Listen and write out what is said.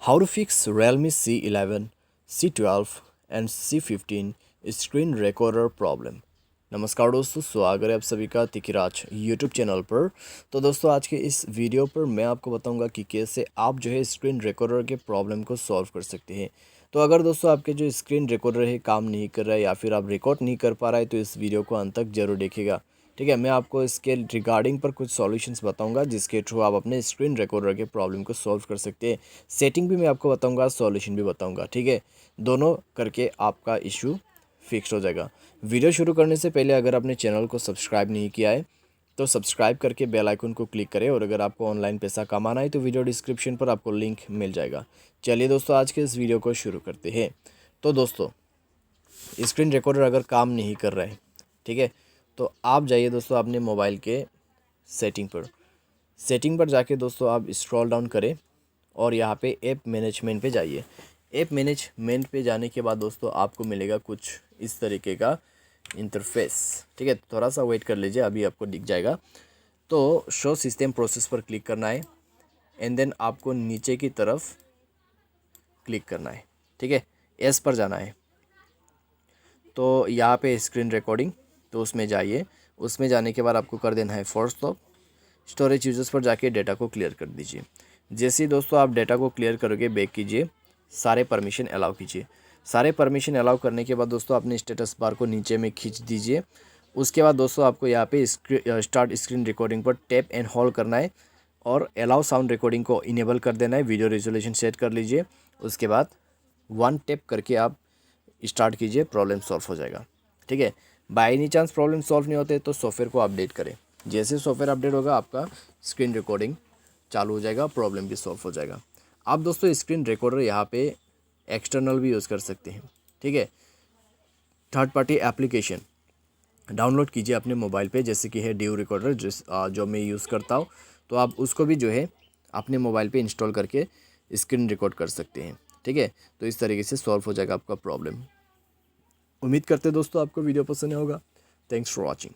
How to fix Realme C11, C12 and C15 screen recorder problem. नमस्कार दोस्तों, स्वागत है आप सभी का तिकिराज यूट्यूब चैनल पर। तो दोस्तों आज के इस वीडियो पर मैं आपको बताऊंगा कि कैसे आप जो है स्क्रीन रिकॉर्डर के प्रॉब्लम को सॉल्व कर सकते हैं। तो अगर दोस्तों आपके जो स्क्रीन रिकॉर्डर है काम नहीं कर रहा है या फिर आप रिकॉर्ड नहीं कर पा रहा है तो इस वीडियो को अंत तक जरूर देखिएगा। ठीक है, मैं आपको इसके रिगार्डिंग पर कुछ सॉल्यूशंस बताऊंगा जिसके थ्रू आप अपने स्क्रीन रिकॉर्डर के प्रॉब्लम को सॉल्व कर सकते हैं। सेटिंग भी मैं आपको बताऊंगा, सॉल्यूशन भी बताऊंगा। ठीक है, दोनों करके आपका इशू फिक्स हो जाएगा। वीडियो शुरू करने से पहले अगर आपने चैनल को सब्सक्राइब नहीं किया है तो सब्सक्राइब करके बेल आइकन को क्लिक करें, और अगर आपको ऑनलाइन पैसा कमाना है तो वीडियो डिस्क्रिप्शन पर आपको लिंक मिल जाएगा। चलिए दोस्तों आज के इस वीडियो को शुरू करते हैं। तो दोस्तों स्क्रीन रिकॉर्डर अगर काम नहीं कर रहा है, ठीक है, तो आप जाइए दोस्तों अपने मोबाइल के सेटिंग पर जाके दोस्तों आप स्क्रॉल डाउन करें और यहाँ पे ऐप मैनेजमेंट पे जाइए। ऐप मैनेजमेंट पे जाने के बाद दोस्तों आपको मिलेगा कुछ इस तरीके का इंटरफेस। ठीक है, थोड़ा सा वेट कर लीजिए, अभी आपको दिख जाएगा। तो शो सिस्टम प्रोसेस पर क्लिक करना है एंड देन आपको नीचे की तरफ क्लिक करना है। ठीक है, एस पर जाना है। तो यहाँ पे स्क्रीन रिकॉर्डिंग, तो उसमें जाइए। उसमें जाने के बाद आपको कर देना है फोर्स स्टॉप। स्टोरेज यूजर्स पर जाके डेटा को क्लियर कर दीजिए। जैसे ही दोस्तों आप डेटा को क्लियर करोगे, बैक कीजिए, सारे परमिशन अलाउ कीजिए। सारे परमिशन अलाउ करने के बाद दोस्तों अपने स्टेटस बार को नीचे में खींच दीजिए। उसके बाद दोस्तों आपको यहाँ पे स्टार्ट स्क्रीन रिकॉर्डिंग पर टैप एंड होल्ड करना है और अलाउ साउंड रिकॉर्डिंग को इनेबल कर देना है। वीडियो रेजोल्यूशन सेट कर लीजिए। उसके बाद वन टैप करके आप स्टार्ट कीजिए, प्रॉब्लम सॉल्व हो जाएगा। ठीक है, by any chance problem solve नहीं होते तो सॉफ्टवेयर को अपडेट करें। जैसे सॉफ्टवेयर अपडेट होगा आपका स्क्रीन रिकॉर्डिंग चालू हो जाएगा, प्रॉब्लम भी सॉल्व हो जाएगा। आप दोस्तों स्क्रीन रिकॉर्डर यहाँ पे एक्सटर्नल भी यूज़ कर सकते हैं। ठीक है, थर्ड पार्टी एप्लीकेशन डाउनलोड कीजिए अपने मोबाइल पे, जैसे कि है ड्यू रिकॉर्डर जो मैं यूज़ करता हूँ। तो आप उसको भी जो है अपने मोबाइल पे इंस्टॉल करके स्क्रीन रिकॉर्ड कर सकते हैं। ठीक है, तो इस तरीके से सॉल्व हो जाएगा आपका प्रॉब्लम। उम्मीद करते हैं दोस्तों आपको वीडियो पसंद होगा। Thanks for watching.